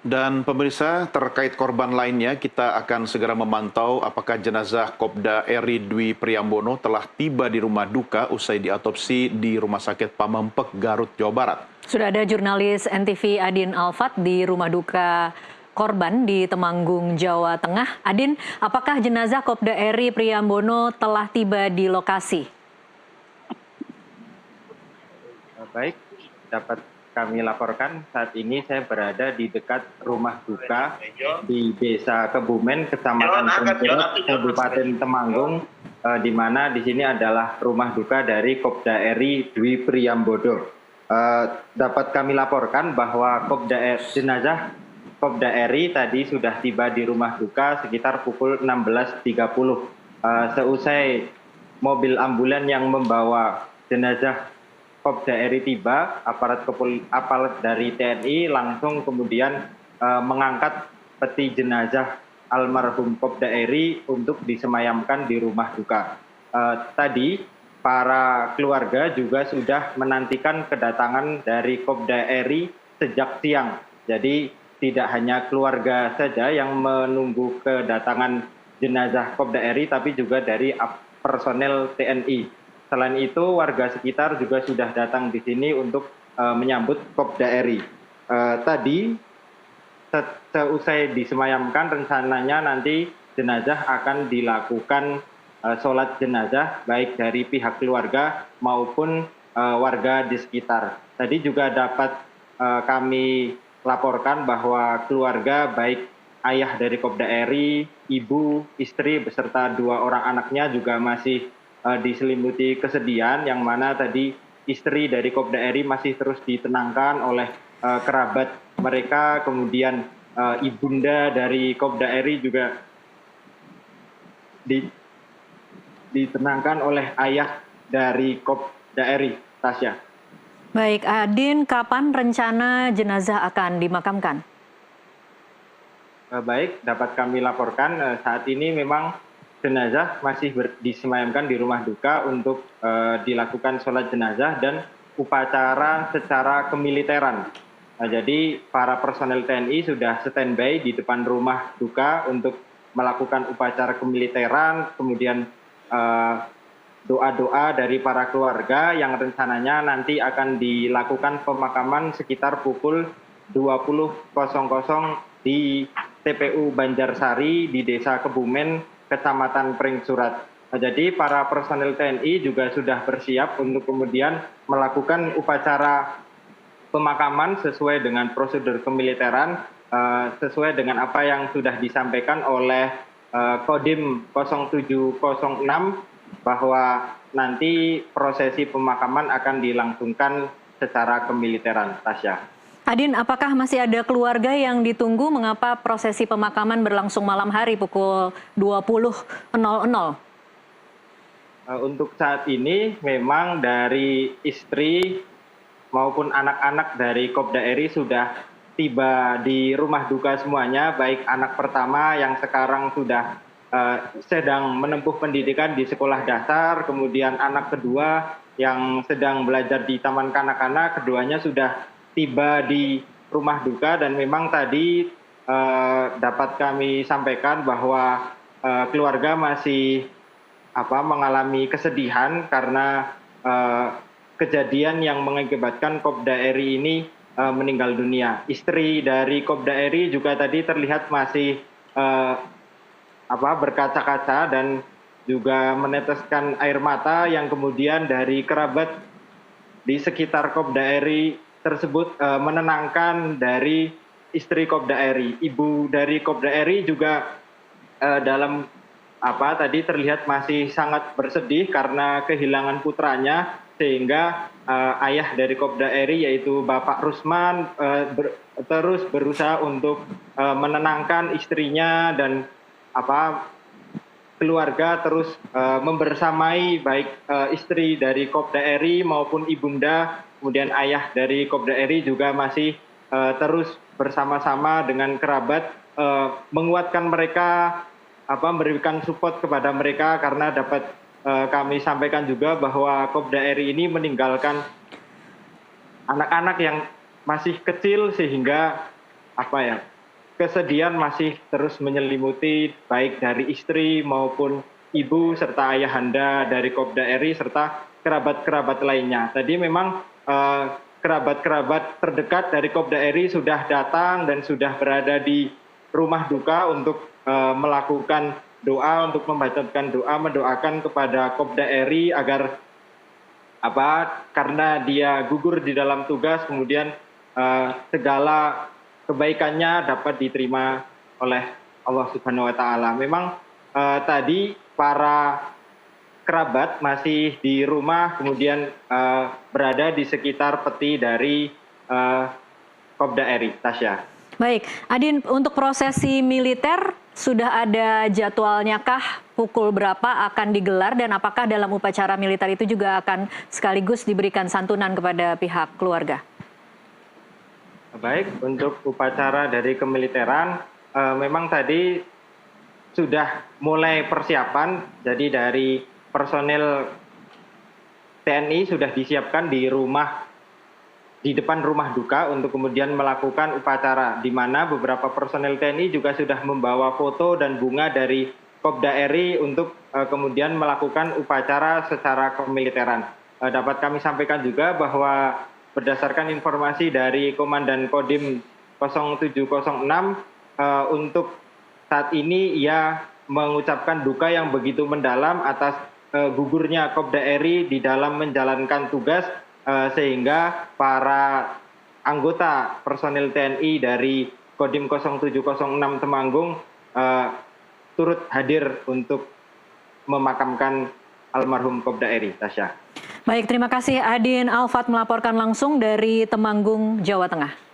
Dan pemirsa, terkait korban lainnya, kita akan segera memantau apakah jenazah Kopda Eri Dwi Priambono telah tiba di rumah duka usai diotopsi di Rumah Sakit Pamempek, Garut, Jawa Barat. Sudah ada jurnalis NTV Adin Alfat di rumah duka korban di Temanggung, Jawa Tengah. Adin, apakah jenazah Kopda Eri Priambono telah tiba di lokasi? Baik, dapat kami laporkan saat ini saya berada di dekat rumah duka di Desa Kebumen, Kecamatan Pringkeret, Kabupaten Temanggung, di mana di sini adalah rumah duka dari Kopda Eri Dwi Priambono. Dapat kami laporkan bahwa jenazah Kopda Eri tadi sudah tiba di rumah duka sekitar pukul 16.30. Seusai mobil ambulan yang membawa jenazah Kopda Eri tiba, aparat dari TNI langsung kemudian mengangkat peti jenazah almarhum Kopda Eri untuk disemayamkan di rumah duka. Tadi para keluarga juga sudah menantikan kedatangan dari Kopda Eri sejak siang. Jadi tidak hanya keluarga saja yang menunggu kedatangan jenazah Kopda Eri, tapi juga dari personel TNI. Selain itu, warga sekitar juga sudah datang di sini untuk menyambut Kopda Eri. Tadi, seusai disemayamkan, rencananya nanti jenazah akan dilakukan sholat jenazah, baik dari pihak keluarga maupun warga di sekitar. Tadi juga dapat kami laporkan bahwa keluarga, baik ayah dari Kopda Eri, ibu, istri, beserta 2 orang anaknya juga masih diselimuti kesedihan, yang mana tadi istri dari Kopda Eri masih terus ditenangkan oleh kerabat mereka, kemudian ibunda dari Kopda Eri juga ditenangkan oleh ayah dari Kopda Eri. Tasya. Baik, Adin, kapan rencana jenazah akan dimakamkan? Baik, dapat kami laporkan saat ini memang jenazah masih disemayamkan di rumah duka untuk dilakukan sholat jenazah dan upacara secara kemiliteran. Jadi para personel TNI sudah standby di depan rumah duka untuk melakukan upacara kemiliteran, kemudian doa-doa dari para keluarga yang rencananya nanti akan dilakukan pemakaman sekitar pukul 20.00 di TPU Banjarsari di Desa Kebumen, Kecamatan Pringsurat. Jadi para personel TNI juga sudah bersiap untuk kemudian melakukan upacara pemakaman sesuai dengan prosedur kemiliteran, sesuai dengan apa yang sudah disampaikan oleh Kodim 0706 bahwa nanti prosesi pemakaman akan dilangsungkan secara kemiliteran. Tasya. Adin, apakah masih ada keluarga yang ditunggu? Mengapa prosesi pemakaman berlangsung malam hari pukul 20.00? Untuk saat ini memang dari istri maupun anak-anak dari Kopda Eri sudah tiba di rumah duka semuanya, baik anak pertama yang sekarang sudah sedang menempuh pendidikan di sekolah dasar, kemudian anak kedua yang sedang belajar di taman kanak-kanak, keduanya sudah tiba di rumah duka. Dan memang tadi dapat kami sampaikan bahwa keluarga masih mengalami kesedihan karena kejadian yang mengakibatkan Kopda Eri ini meninggal dunia. Istri dari Kopda Eri juga tadi terlihat masih berkaca-kaca dan juga meneteskan air mata, yang kemudian dari kerabat di sekitar Kopda Eri tersebut menenangkan dari istri Kopda Eri. Ibu dari Kopda Eri juga dalam tadi terlihat masih sangat bersedih karena kehilangan putranya, sehingga ayah dari Kopda Eri yaitu Bapak Rusman terus berusaha untuk menenangkan istrinya, dan keluarga terus membersamai baik istri dari Kopda Eri maupun ibunda. Kemudian ayah dari Kopda Eri juga masih terus bersama-sama dengan kerabat menguatkan mereka, memberikan support kepada mereka, karena dapat kami sampaikan juga bahwa Kopda Eri ini meninggalkan anak-anak yang masih kecil, sehingga kesedihan masih terus menyelimuti baik dari istri maupun ibu serta ayahanda dari Kopda RI serta kerabat-kerabat lainnya. Tadi memang kerabat-kerabat terdekat dari Kopda RI sudah datang dan sudah berada di rumah duka untuk melakukan doa, untuk membacakan doa, mendoakan kepada Kopda RI agar karena dia gugur di dalam tugas, kemudian segala kebaikannya dapat diterima oleh Allah Subhanahu wa Ta'ala. Memang tadi para kerabat masih di rumah, kemudian berada di sekitar peti dari Kopda RI. Tasya. Baik, Adin, untuk prosesi militer sudah ada jadwalnya kah? Pukul berapa akan digelar dan apakah dalam upacara militer itu juga akan sekaligus diberikan santunan kepada pihak keluarga? Baik, untuk upacara dari kemiliteran memang tadi sudah mulai persiapan, jadi dari personil TNI sudah disiapkan di depan rumah duka untuk kemudian melakukan upacara, di mana beberapa personil TNI juga sudah membawa foto dan bunga dari Kopda RI untuk kemudian melakukan upacara secara kemiliteran. Dapat kami sampaikan juga bahwa berdasarkan informasi dari Komandan Kodim 0706 untuk saat ini ia mengucapkan duka yang begitu mendalam atas gugurnya Kopda RI di dalam menjalankan tugas, sehingga para anggota personil TNI dari Kodim 0706 Temanggung turut hadir untuk memakamkan almarhum Kopda RI. Tasya. Baik, terima kasih Adin Alfat melaporkan langsung dari Temanggung, Jawa Tengah.